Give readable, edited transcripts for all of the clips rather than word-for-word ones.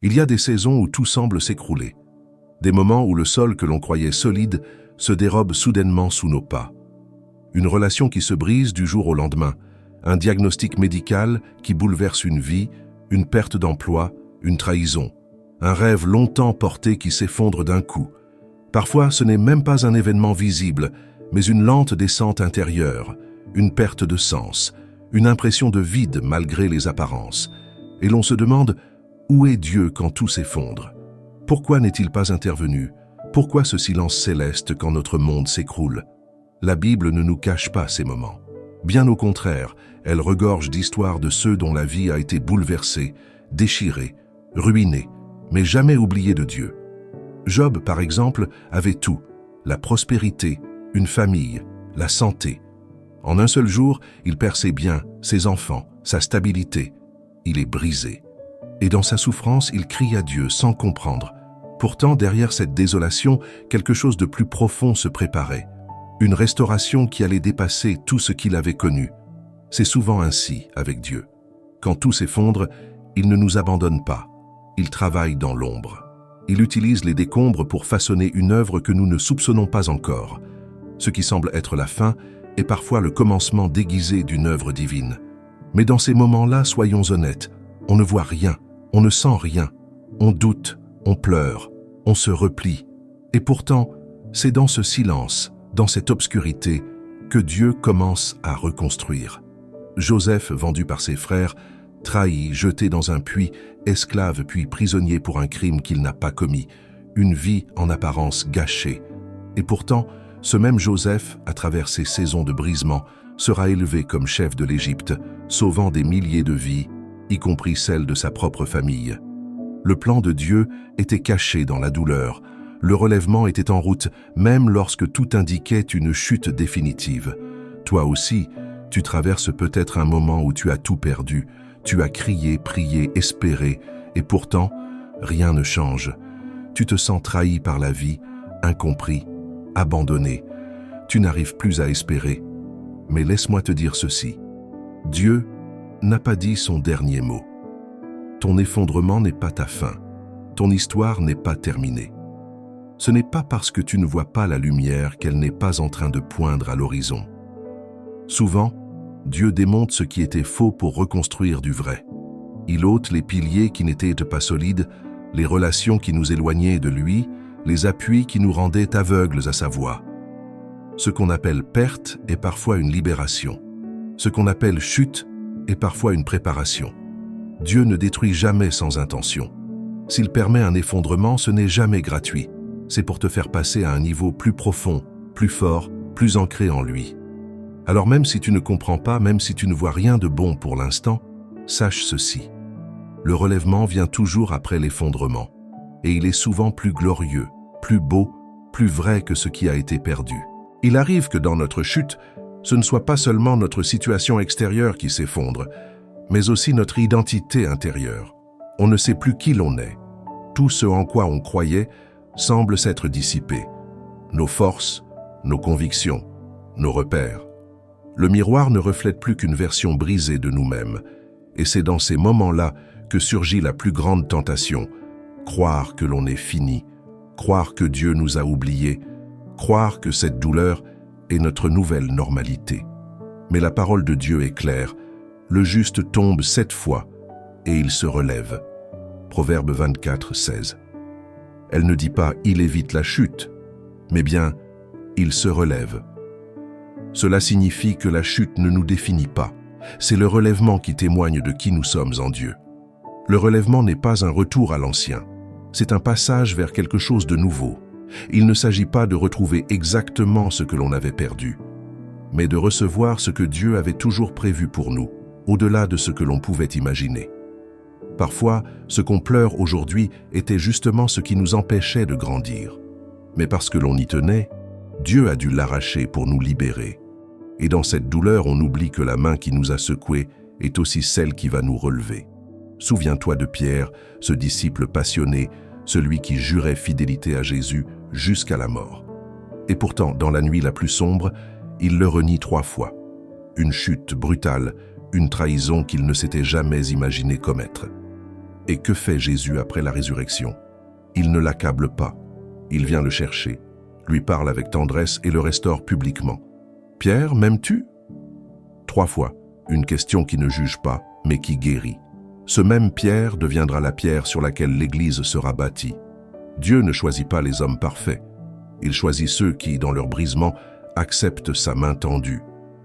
Il y a des saisons où tout semble s'écrouler. Des moments où le sol que l'on croyait solide se dérobe soudainement sous nos pas. Une relation qui se brise du jour au lendemain, un diagnostic médical qui bouleverse une vie, une perte d'emploi, une trahison, un rêve longtemps porté qui s'effondre d'un coup. Parfois, ce n'est même pas un événement visible, mais une lente descente intérieure, une perte de sens, une impression de vide malgré les apparences. Et l'on se demande, où est Dieu quand tout s'effondre? Pourquoi n'est-il pas intervenu? Pourquoi ce silence céleste quand notre monde s'écroule? La Bible ne nous cache pas ces moments. Bien au contraire, elle regorge d'histoires de ceux dont la vie a été bouleversée, déchirée, ruinée, mais jamais oubliée de Dieu. Job, par exemple, avait tout, la prospérité, une famille, la santé. En un seul jour, il perd ses biens, ses enfants, sa stabilité. Il est brisé. Et dans sa souffrance, il crie à Dieu sans comprendre. Pourtant, derrière cette désolation, quelque chose de plus profond se préparait. Une restauration qui allait dépasser tout ce qu'il avait connu. C'est souvent ainsi avec Dieu. Quand tout s'effondre, il ne nous abandonne pas. Il travaille dans l'ombre. Il utilise les décombres pour façonner une œuvre que nous ne soupçonnons pas encore. Ce qui semble être la fin est parfois le commencement déguisé d'une œuvre divine. Mais dans ces moments-là, soyons honnêtes, on ne voit rien, on ne sent rien. On doute, on pleure, on se replie. Et pourtant, c'est dans ce silence, dans cette obscurité, que Dieu commence à reconstruire. Joseph, vendu par ses frères, trahi, jeté dans un puits, esclave puis prisonnier pour un crime qu'il n'a pas commis, une vie en apparence gâchée. Et pourtant, ce même Joseph, à travers ses saisons de brisement, sera élevé comme chef de l'Égypte, sauvant des milliers de vies, y compris celles de sa propre famille. Le plan de Dieu était caché dans la douleur. Le relèvement était en route, même lorsque tout indiquait une chute définitive. Toi aussi, tu traverses peut-être un moment où tu as tout perdu. Tu as crié, prié, espéré, et pourtant, rien ne change. Tu te sens trahi par la vie, incompris, abandonné. Tu n'arrives plus à espérer. Mais laisse-moi te dire ceci. Dieu n'a pas dit son dernier mot. Ton effondrement n'est pas ta fin. Ton histoire n'est pas terminée. Ce n'est pas parce que tu ne vois pas la lumière qu'elle n'est pas en train de poindre à l'horizon. Souvent, Dieu démonte ce qui était faux pour reconstruire du vrai. Il ôte les piliers qui n'étaient pas solides, les relations qui nous éloignaient de lui, les appuis qui nous rendaient aveugles à sa voix. Ce qu'on appelle perte est parfois une libération. Ce qu'on appelle chute est parfois une préparation. Dieu ne détruit jamais sans intention. S'il permet un effondrement, ce n'est jamais gratuit. C'est pour te faire passer à un niveau plus profond, plus fort, plus ancré en lui. Alors même si tu ne comprends pas, même si tu ne vois rien de bon pour l'instant, sache ceci. Le relèvement vient toujours après l'effondrement. Et il est souvent plus glorieux, plus beau, plus vrai que ce qui a été perdu. Il arrive que dans notre chute, ce ne soit pas seulement notre situation extérieure qui s'effondre, mais aussi notre identité intérieure. On ne sait plus qui l'on est. Tout ce en quoi on croyait semble s'être dissipé. Nos forces, nos convictions, nos repères. Le miroir ne reflète plus qu'une version brisée de nous-mêmes. Et c'est dans ces moments-là que surgit la plus grande tentation. Croire que l'on est fini, croire que Dieu nous a oubliés, croire que cette douleur est notre nouvelle normalité. Mais la parole de Dieu est claire. Le juste tombe 7 fois et il se relève. Proverbe 24, 16. Elle ne dit pas « il évite la chute », mais bien « il se relève ». Cela signifie que la chute ne nous définit pas. C'est le relèvement qui témoigne de qui nous sommes en Dieu. Le relèvement n'est pas un retour à l'ancien. C'est un passage vers quelque chose de nouveau. Il ne s'agit pas de retrouver exactement ce que l'on avait perdu, mais de recevoir ce que Dieu avait toujours prévu pour nous, au-delà de ce que l'on pouvait imaginer. Parfois, ce qu'on pleure aujourd'hui était justement ce qui nous empêchait de grandir. Mais parce que l'on y tenait, Dieu a dû l'arracher pour nous libérer. Et dans cette douleur, on oublie que la main qui nous a secoués est aussi celle qui va nous relever. Souviens-toi de Pierre, ce disciple passionné, celui qui jurait fidélité à Jésus jusqu'à la mort. Et pourtant, dans la nuit la plus sombre, il le renie 3 fois. Une chute brutale, une trahison qu'il ne s'était jamais imaginé commettre. Et que fait Jésus après la résurrection? Il ne l'accable pas. Il vient le chercher, lui parle avec tendresse et le restaure publiquement. « Pierre, m'aimes-tu » 3 fois, une question qui ne juge pas, mais qui guérit. Ce même Pierre deviendra la pierre sur laquelle l'Église sera bâtie. Dieu ne choisit pas les hommes parfaits. Il choisit ceux qui, dans leur brisement, acceptent sa main tendue,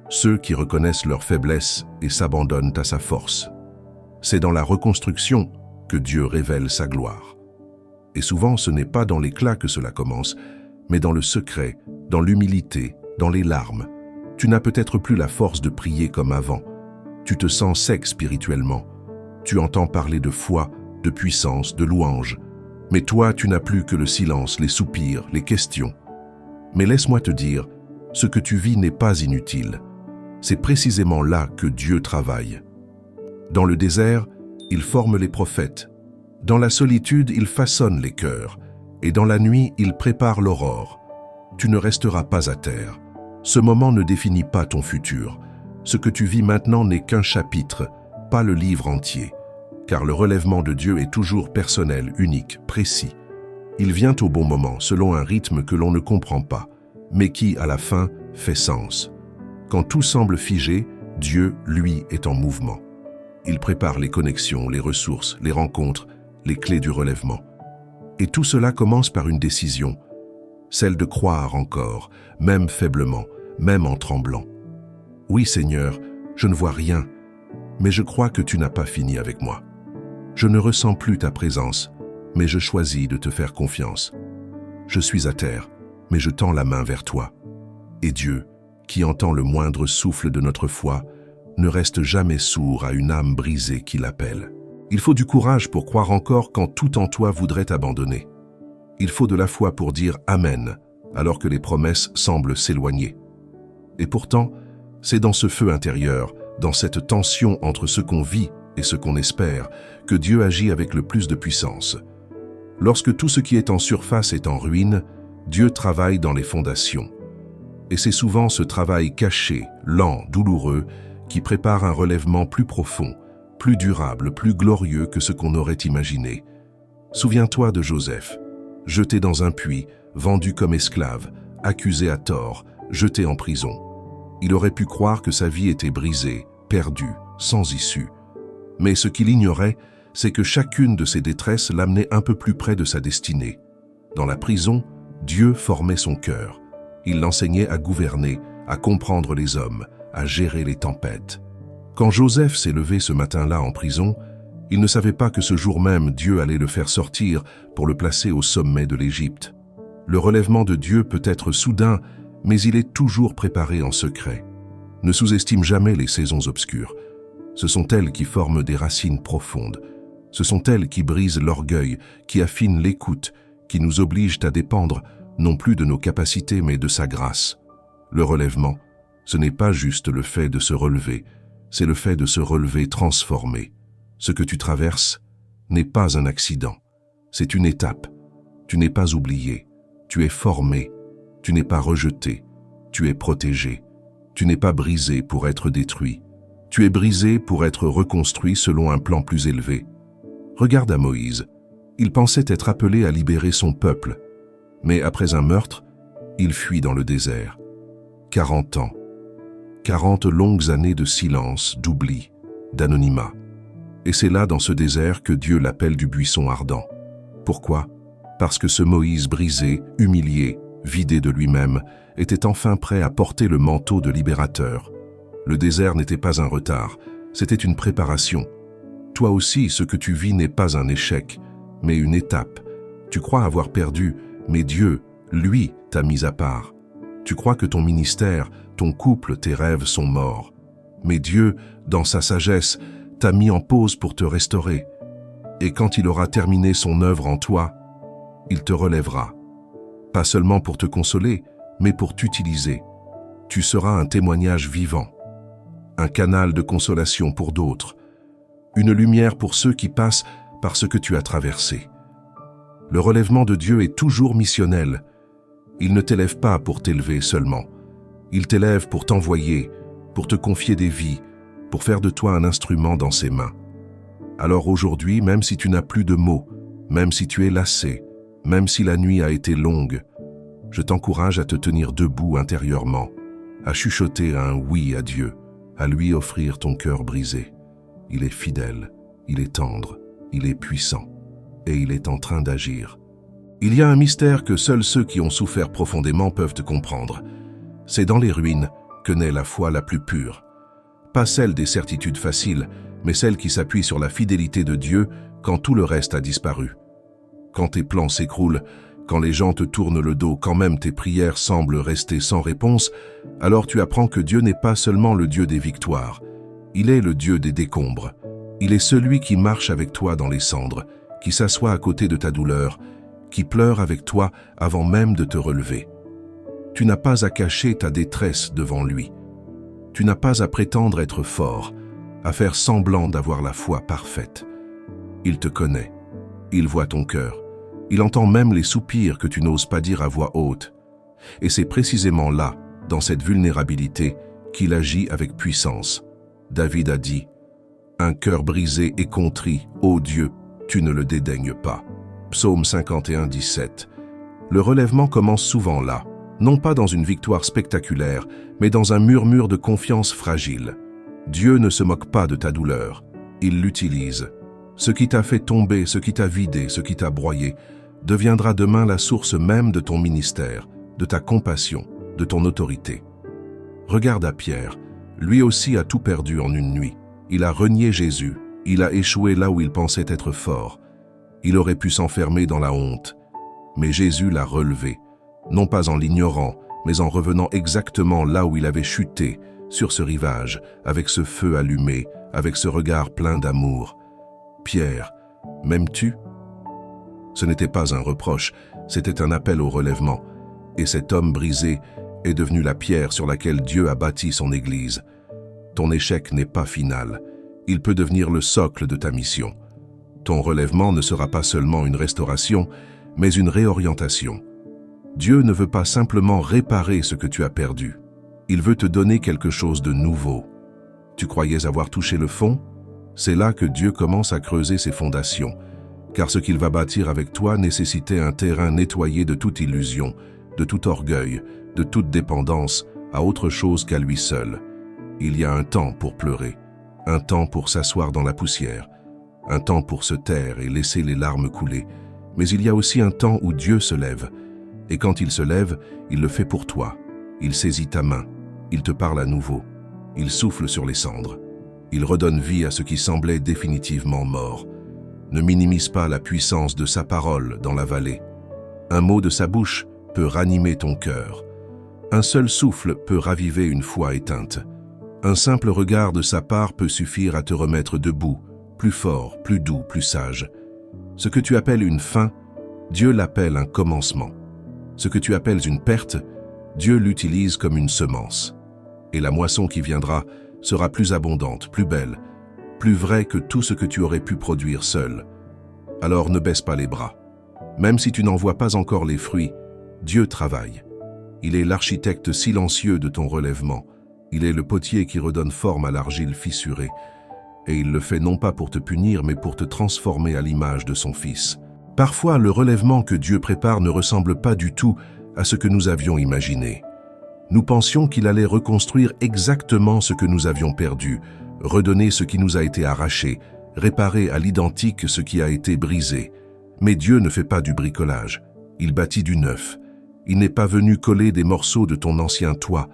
ceux qui reconnaissent leur faiblesse et s'abandonnent à sa force. C'est dans la reconstruction que Dieu révèle sa gloire. Et souvent, ce n'est pas dans l'éclat que cela commence, mais dans le secret, dans l'humilité, dans les larmes. Tu n'as peut-être plus la force de prier comme avant. Tu te sens sec spirituellement. Tu entends parler de foi, de puissance, de louange. Mais toi, tu n'as plus que le silence, les soupirs, les questions. Mais laisse-moi te dire, ce que tu vis n'est pas inutile. C'est précisément là que Dieu travaille. Dans le désert, il forme les prophètes. Dans la solitude, il façonne les cœurs. Et dans la nuit, il prépare l'aurore. Tu ne resteras pas à terre. Ce moment ne définit pas ton futur. Ce que tu vis maintenant n'est qu'un chapitre, pas le livre entier. Car le relèvement de Dieu est toujours personnel, unique, précis. Il vient au bon moment, selon un rythme que l'on ne comprend pas, mais qui, à la fin, fait sens. Quand tout semble figé, Dieu, lui, est en mouvement. Il prépare les connexions, les ressources, les rencontres, les clés du relèvement. Et tout cela commence par une décision, celle de croire encore, même faiblement, même en tremblant. Oui, Seigneur, je ne vois rien, mais je crois que tu n'as pas fini avec moi. Je ne ressens plus ta présence, mais je choisis de te faire confiance. Je suis à terre, mais je tends la main vers toi. Et Dieu, qui entend le moindre souffle de notre foi, ne reste jamais sourd à une âme brisée qui l'appelle. Il faut du courage pour croire encore quand tout en toi voudrait t'abandonner. Il faut de la foi pour dire « Amen » alors que les promesses semblent s'éloigner. Et pourtant, c'est dans ce feu intérieur, dans cette tension entre ce qu'on vit et ce qu'on espère, que Dieu agit avec le plus de puissance. Lorsque tout ce qui est en surface est en ruine, Dieu travaille dans les fondations. Et c'est souvent ce travail caché, lent, douloureux, qui prépare un relèvement plus profond, plus durable, plus glorieux que ce qu'on aurait imaginé. Souviens-toi de Joseph, jeté dans un puits, vendu comme esclave, accusé à tort, jeté en prison. Il aurait pu croire que sa vie était brisée, perdue, sans issue. Mais ce qu'il ignorait, c'est que chacune de ses détresses l'amenait un peu plus près de sa destinée. Dans la prison, Dieu formait son cœur. Il l'enseignait à gouverner, à comprendre les hommes, à gérer les tempêtes. Quand Joseph s'est levé ce matin-là en prison, il ne savait pas que ce jour même, Dieu allait le faire sortir pour le placer au sommet de l'Égypte. Le relèvement de Dieu peut être soudain, mais il est toujours préparé en secret. Ne sous-estime jamais les saisons obscures. Ce sont elles qui forment des racines profondes. Ce sont elles qui brisent l'orgueil, qui affinent l'écoute, qui nous obligent à dépendre non plus de nos capacités mais de sa grâce. Le relèvement, ce n'est pas juste le fait de se relever, c'est le fait de se relever transformé. Ce que tu traverses n'est pas un accident, c'est une étape. Tu n'es pas oublié, tu es formé, tu n'es pas rejeté, tu es protégé. Tu n'es pas brisé pour être détruit. Tu es brisé pour être reconstruit selon un plan plus élevé. Regarde à Moïse. Il pensait être appelé à libérer son peuple. Mais après un meurtre, il fuit dans le désert. 40 ans. 40 longues années de silence, d'oubli, d'anonymat. Et c'est là, dans ce désert, que Dieu l'appelle du buisson ardent. Pourquoi? Parce que ce Moïse brisé, humilié, vidé de lui-même, était enfin prêt à porter le manteau de libérateur. Le désert n'était pas un retard, c'était une préparation. Toi aussi, ce que tu vis n'est pas un échec, mais une étape. Tu crois avoir perdu, mais Dieu, lui, t'a mis à part. Tu crois que ton ministère, ton couple, tes rêves sont morts. Mais Dieu, dans sa sagesse, t'a mis en pause pour te restaurer. Et quand il aura terminé son œuvre en toi, il te relèvera. Pas seulement pour te consoler, mais pour t'utiliser. Tu seras un témoignage vivant, un canal de consolation pour d'autres, une lumière pour ceux qui passent par ce que tu as traversé. Le relèvement de Dieu est toujours missionnel. Il ne t'élève pas pour t'élever seulement. Il t'élève pour t'envoyer, pour te confier des vies, pour faire de toi un instrument dans ses mains. Alors aujourd'hui, même si tu n'as plus de mots, même si tu es lassé, même si la nuit a été longue, je t'encourage à te tenir debout intérieurement, à chuchoter un oui à Dieu, à lui offrir ton cœur brisé. Il est fidèle, il est tendre, il est puissant, et il est en train d'agir. Il y a un mystère que seuls ceux qui ont souffert profondément peuvent te comprendre. C'est dans les ruines que naît la foi la plus pure. Pas celle des certitudes faciles, mais celle qui s'appuie sur la fidélité de Dieu quand tout le reste a disparu. Quand tes plans s'écroulent, quand les gens te tournent le dos, quand même tes prières semblent rester sans réponse, alors tu apprends que Dieu n'est pas seulement le Dieu des victoires. Il est le Dieu des décombres. Il est celui qui marche avec toi dans les cendres, qui s'assoit à côté de ta douleur, qui pleure avec toi avant même de te relever. Tu n'as pas à cacher ta détresse devant lui. Tu n'as pas à prétendre être fort, à faire semblant d'avoir la foi parfaite. Il te connaît. Il voit ton cœur. Il entend même les soupirs que tu n'oses pas dire à voix haute. Et c'est précisément là, dans cette vulnérabilité, qu'il agit avec puissance. David a dit « Un cœur brisé et contrit, ô Dieu, tu ne le dédaignes pas. » Psaume 51, 17. Le relèvement commence souvent là, non pas dans une victoire spectaculaire, mais dans un murmure de confiance fragile. Dieu ne se moque pas de ta douleur. Il l'utilise. Ce qui t'a fait tomber, ce qui t'a vidé, ce qui t'a broyé, deviendra demain la source même de ton ministère, de ta compassion, de ton autorité. Regarde à Pierre, lui aussi a tout perdu en une nuit. Il a renié Jésus, il a échoué là où il pensait être fort. Il aurait pu s'enfermer dans la honte, mais Jésus l'a relevé, non pas en l'ignorant, mais en revenant exactement là où il avait chuté, sur ce rivage, avec ce feu allumé, avec ce regard plein d'amour. Pierre, m'aimes-tu ? Ce n'était pas un reproche, c'était un appel au relèvement, et cet homme brisé est devenu la pierre sur laquelle Dieu a bâti son Église. Ton échec n'est pas final, il peut devenir le socle de ta mission. Ton relèvement ne sera pas seulement une restauration, mais une réorientation. Dieu ne veut pas simplement réparer ce que tu as perdu. Il veut te donner quelque chose de nouveau. Tu croyais avoir touché le fond ? C'est là que Dieu commence à creuser ses fondations, car ce qu'il va bâtir avec toi nécessitait un terrain nettoyé de toute illusion, de tout orgueil, de toute dépendance à autre chose qu'à lui seul. Il y a un temps pour pleurer, un temps pour s'asseoir dans la poussière, un temps pour se taire et laisser les larmes couler, mais il y a aussi un temps où Dieu se lève, et quand il se lève, il le fait pour toi. Il saisit ta main, il te parle à nouveau, il souffle sur les cendres, il redonne vie à ce qui semblait définitivement mort. Ne minimise pas la puissance de sa parole dans la vallée. Un mot de sa bouche peut ranimer ton cœur. Un seul souffle peut raviver une foi éteinte. Un simple regard de sa part peut suffire à te remettre debout, plus fort, plus doux, plus sage. Ce que tu appelles une fin, Dieu l'appelle un commencement. Ce que tu appelles une perte, Dieu l'utilise comme une semence. Et la moisson qui viendra sera plus abondante, plus belle, plus vraie que tout ce que tu aurais pu produire seul. Alors ne baisse pas les bras. Même si tu n'en vois pas encore les fruits, Dieu travaille. Il est l'architecte silencieux de ton relèvement. Il est le potier qui redonne forme à l'argile fissurée. Et il le fait non pas pour te punir, mais pour te transformer à l'image de son Fils. Parfois, le relèvement que Dieu prépare ne ressemble pas du tout à ce que nous avions imaginé. Nous pensions qu'il allait reconstruire exactement ce que nous avions perdu, redonner ce qui nous a été arraché, réparer à l'identique ce qui a été brisé. Mais Dieu ne fait pas du bricolage, il bâtit du neuf. Il n'est pas venu coller des morceaux de ton ancien toit.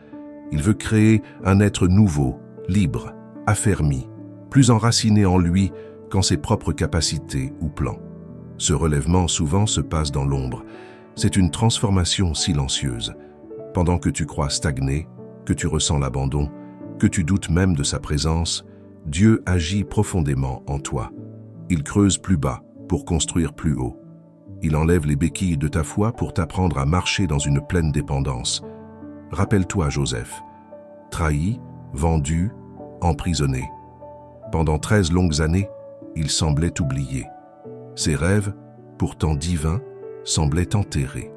Il veut créer un être nouveau, libre, affermi, plus enraciné en lui qu'en ses propres capacités ou plans. Ce relèvement souvent se passe dans l'ombre. C'est une transformation silencieuse. Pendant que tu crois stagner, que tu ressens l'abandon, que tu doutes même de sa présence, Dieu agit profondément en toi. Il creuse plus bas pour construire plus haut. Il enlève les béquilles de ta foi pour t'apprendre à marcher dans une pleine dépendance. Rappelle-toi Joseph, trahi, vendu, emprisonné. Pendant 13 longues années, il semblait oublié. Ses rêves, pourtant divins, semblaient enterrés.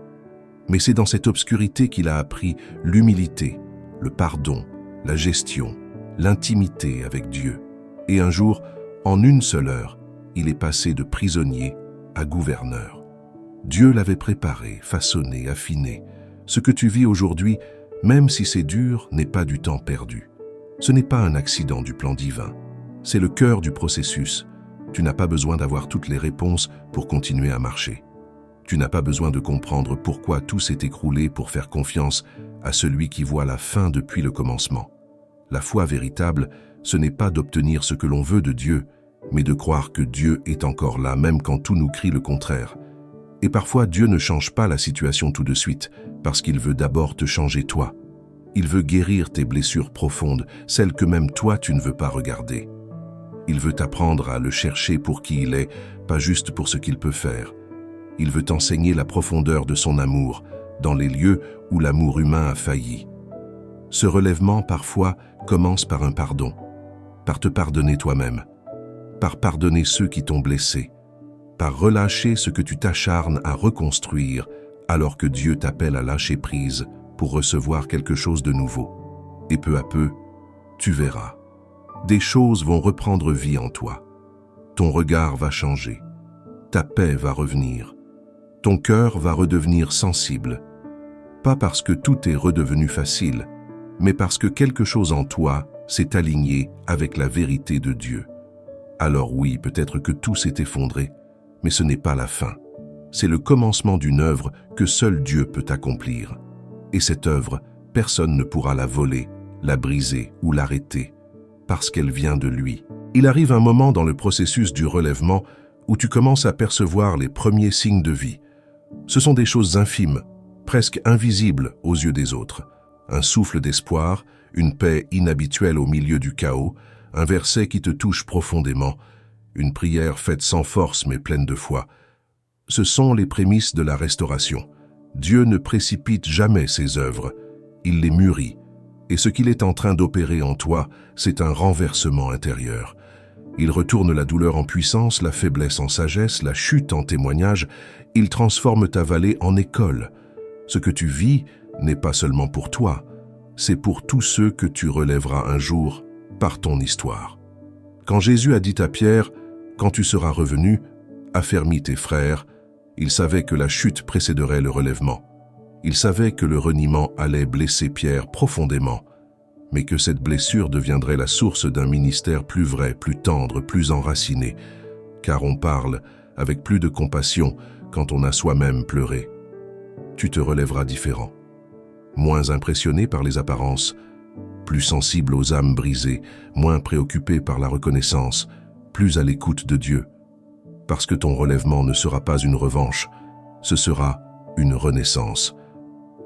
Mais c'est dans cette obscurité qu'il a appris l'humilité, le pardon, la gestion, l'intimité avec Dieu. Et un jour, en une seule heure, il est passé de prisonnier à gouverneur. Dieu l'avait préparé, façonné, affiné. Ce que tu vis aujourd'hui, même si c'est dur, n'est pas du temps perdu. Ce n'est pas un accident du plan divin. C'est le cœur du processus. Tu n'as pas besoin d'avoir toutes les réponses pour continuer à marcher. Tu n'as pas besoin de comprendre pourquoi tout s'est écroulé pour faire confiance à celui qui voit la fin depuis le commencement. La foi véritable, ce n'est pas d'obtenir ce que l'on veut de Dieu, mais de croire que Dieu est encore là, même quand tout nous crie le contraire. Et parfois, Dieu ne change pas la situation tout de suite, parce qu'il veut d'abord te changer toi. Il veut guérir tes blessures profondes, celles que même toi tu ne veux pas regarder. Il veut t'apprendre à le chercher pour qui il est, pas juste pour ce qu'il peut faire. Il veut t'enseigner la profondeur de son amour, dans les lieux où l'amour humain a failli. Ce relèvement, parfois, commence par un pardon, par te pardonner toi-même, par pardonner ceux qui t'ont blessé, par relâcher ce que tu t'acharnes à reconstruire, alors que Dieu t'appelle à lâcher prise pour recevoir quelque chose de nouveau. Et peu à peu, tu verras. Des choses vont reprendre vie en toi. Ton regard va changer. Ta paix va revenir. Ton cœur va redevenir sensible. Pas parce que tout est redevenu facile, mais parce que quelque chose en toi s'est aligné avec la vérité de Dieu. Alors oui, peut-être que tout s'est effondré, mais ce n'est pas la fin. C'est le commencement d'une œuvre que seul Dieu peut accomplir. Et cette œuvre, personne ne pourra la voler, la briser ou l'arrêter, parce qu'elle vient de lui. Il arrive un moment dans le processus du relèvement où tu commences à percevoir les premiers signes de vie. Ce sont des choses infimes, presque invisibles aux yeux des autres. Un souffle d'espoir, une paix inhabituelle au milieu du chaos, un verset qui te touche profondément, une prière faite sans force mais pleine de foi. Ce sont les prémices de la restauration. Dieu ne précipite jamais ses œuvres, il les mûrit. Et ce qu'il est en train d'opérer en toi, c'est un renversement intérieur. Il retourne la douleur en puissance, la faiblesse en sagesse, la chute en témoignage. Il transforme ta vallée en école. Ce que tu vis n'est pas seulement pour toi, c'est pour tous ceux que tu relèveras un jour par ton histoire. Quand Jésus a dit à Pierre, « Quand tu seras revenu, affermis tes frères », il savait que la chute précéderait le relèvement. Il savait que le reniement allait blesser Pierre profondément, mais que cette blessure deviendrait la source d'un ministère plus vrai, plus tendre, plus enraciné, car on parle avec plus de compassion quand on a soi-même pleuré. Tu te relèveras différent, moins impressionné par les apparences, plus sensible aux âmes brisées, moins préoccupé par la reconnaissance, plus à l'écoute de Dieu. Parce que ton relèvement ne sera pas une revanche, ce sera une renaissance.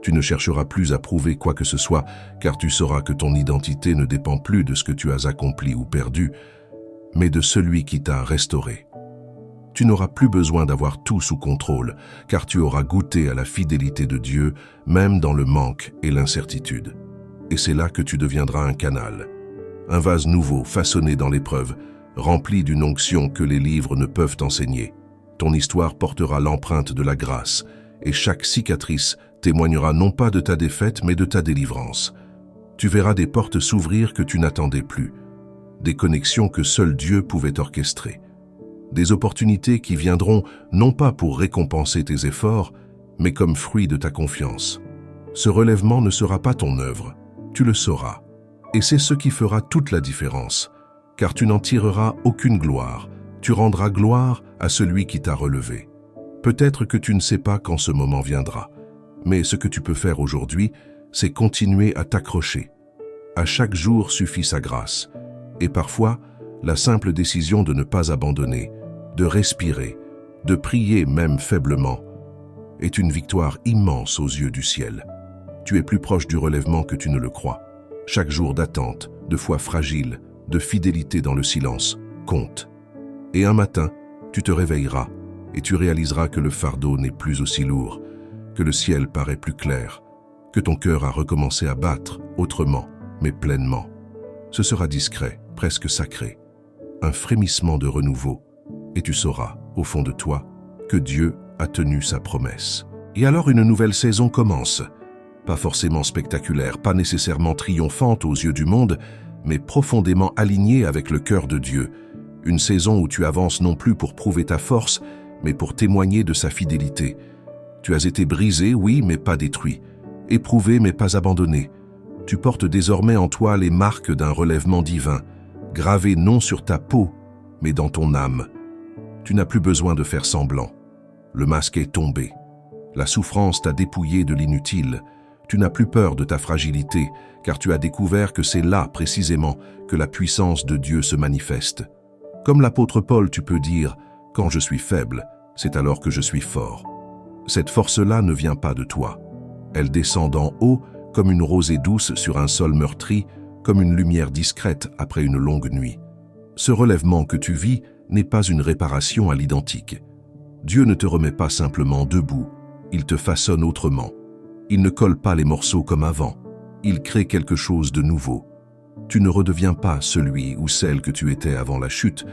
Tu ne chercheras plus à prouver quoi que ce soit, car tu sauras que ton identité ne dépend plus de ce que tu as accompli ou perdu, mais de celui qui t'a restauré. Tu n'auras plus besoin d'avoir tout sous contrôle, car tu auras goûté à la fidélité de Dieu, même dans le manque et l'incertitude. Et c'est là que tu deviendras un canal, un vase nouveau façonné dans l'épreuve, rempli d'une onction que les livres ne peuvent enseigner. Ton histoire portera l'empreinte de la grâce, et chaque cicatrice témoignera non pas de ta défaite, mais de ta délivrance. Tu verras des portes s'ouvrir que tu n'attendais plus, des connexions que seul Dieu pouvait orchestrer, des opportunités qui viendront non pas pour récompenser tes efforts, mais comme fruit de ta confiance. Ce relèvement ne sera pas ton œuvre, tu le sauras, et c'est ce qui fera toute la différence, car tu n'en tireras aucune gloire, tu rendras gloire à celui qui t'a relevé. Peut-être que tu ne sais pas quand ce moment viendra, mais ce que tu peux faire aujourd'hui, c'est continuer à t'accrocher. À chaque jour suffit sa grâce, et parfois, la simple décision de ne pas abandonner, de respirer, de prier même faiblement, est une victoire immense aux yeux du ciel. Tu es plus proche du relèvement que tu ne le crois. Chaque jour d'attente, de foi fragile, de fidélité dans le silence, compte. Et un matin, tu te réveilleras et tu réaliseras que le fardeau n'est plus aussi lourd, que le ciel paraît plus clair, que ton cœur a recommencé à battre autrement, mais pleinement. Ce sera discret, presque sacré, un frémissement de renouveau, et tu sauras, au fond de toi, que Dieu a tenu sa promesse. Et alors une nouvelle saison commence, pas forcément spectaculaire, pas nécessairement triomphante aux yeux du monde, mais profondément alignée avec le cœur de Dieu. Une saison où tu avances non plus pour prouver ta force, mais pour témoigner de sa fidélité. Tu as été brisé, oui, mais pas détruit. Éprouvé, mais pas abandonné. Tu portes désormais en toi les marques d'un relèvement divin, gravées non sur ta peau, mais dans ton âme. Tu n'as plus besoin de faire semblant. Le masque est tombé. La souffrance t'a dépouillé de l'inutile. Tu n'as plus peur de ta fragilité, car tu as découvert que c'est là, précisément, que la puissance de Dieu se manifeste. Comme l'apôtre Paul, tu peux dire « Quand je suis faible, c'est alors que je suis fort ». Cette force-là ne vient pas de toi. Elle descend d'en haut comme une rosée douce sur un sol meurtri, comme une lumière discrète après une longue nuit. Ce relèvement que tu vis n'est pas une réparation à l'identique. Dieu ne te remet pas simplement debout, il te façonne autrement. Il ne colle pas les morceaux comme avant, il crée quelque chose de nouveau. Tu ne redeviens pas celui ou celle que tu étais avant la chute,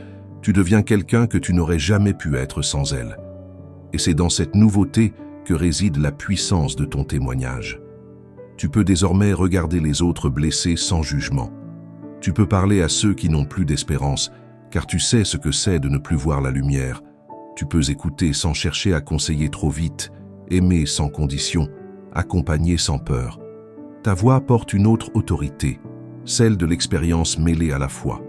tu deviens quelqu'un que tu n'aurais jamais pu être sans elle. Et c'est dans cette nouveauté que réside la puissance de ton témoignage. Tu peux désormais regarder les autres blessés sans jugement. Tu peux parler à ceux qui n'ont plus d'espérance, car tu sais ce que c'est de ne plus voir la lumière. Tu peux écouter sans chercher à conseiller trop vite, aimer sans condition, accompagner sans peur. Ta voix porte une autre autorité, celle de l'expérience mêlée à la foi.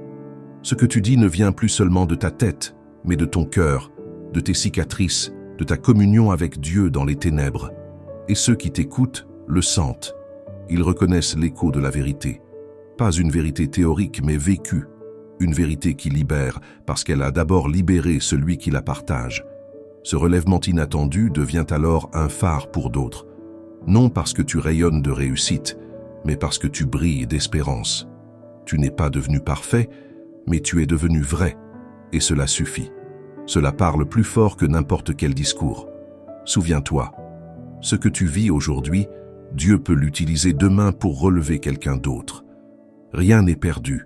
Ce que tu dis ne vient plus seulement de ta tête, mais de ton cœur, de tes cicatrices, de ta communion avec Dieu dans les ténèbres. Et ceux qui t'écoutent le sentent. Ils reconnaissent l'écho de la vérité. Pas une vérité théorique, mais vécue. Une vérité qui libère, parce qu'elle a d'abord libéré celui qui la partage. Ce relèvement inattendu devient alors un phare pour d'autres. Non parce que tu rayonnes de réussite, mais parce que tu brilles d'espérance. Tu n'es pas devenu parfait, mais tu es devenu vrai, et cela suffit. Cela parle plus fort que n'importe quel discours. Souviens-toi, ce que tu vis aujourd'hui, Dieu peut l'utiliser demain pour relever quelqu'un d'autre. Rien n'est perdu,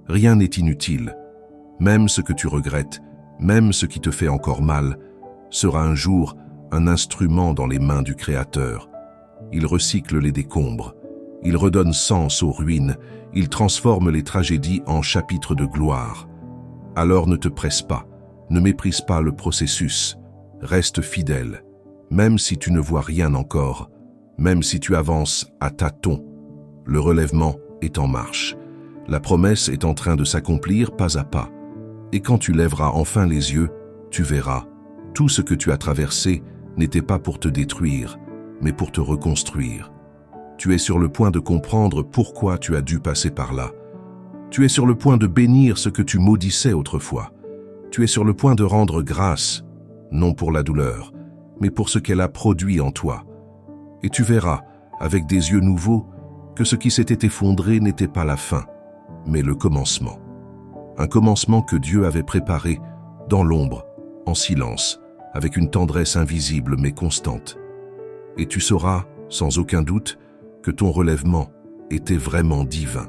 rien n'est inutile. Même ce que tu regrettes, même ce qui te fait encore mal, sera un jour un instrument dans les mains du Créateur. Il recycle les décombres, il redonne sens aux ruines, il transforme les tragédies en chapitres de gloire. Alors ne te presse pas, ne méprise pas le processus, reste fidèle, même si tu ne vois rien encore, même si tu avances à tâtons. Le relèvement est en marche, la promesse est en train de s'accomplir pas à pas. Et quand tu lèveras enfin les yeux, tu verras, tout ce que tu as traversé n'était pas pour te détruire, mais pour te reconstruire. Tu es sur le point de comprendre pourquoi tu as dû passer par là. Tu es sur le point de bénir ce que tu maudissais autrefois. Tu es sur le point de rendre grâce, non pour la douleur, mais pour ce qu'elle a produit en toi. Et tu verras, avec des yeux nouveaux, que ce qui s'était effondré n'était pas la fin, mais le commencement. Un commencement que Dieu avait préparé, dans l'ombre, en silence, avec une tendresse invisible mais constante. Et tu sauras, sans aucun doute, que ton relèvement était vraiment divin.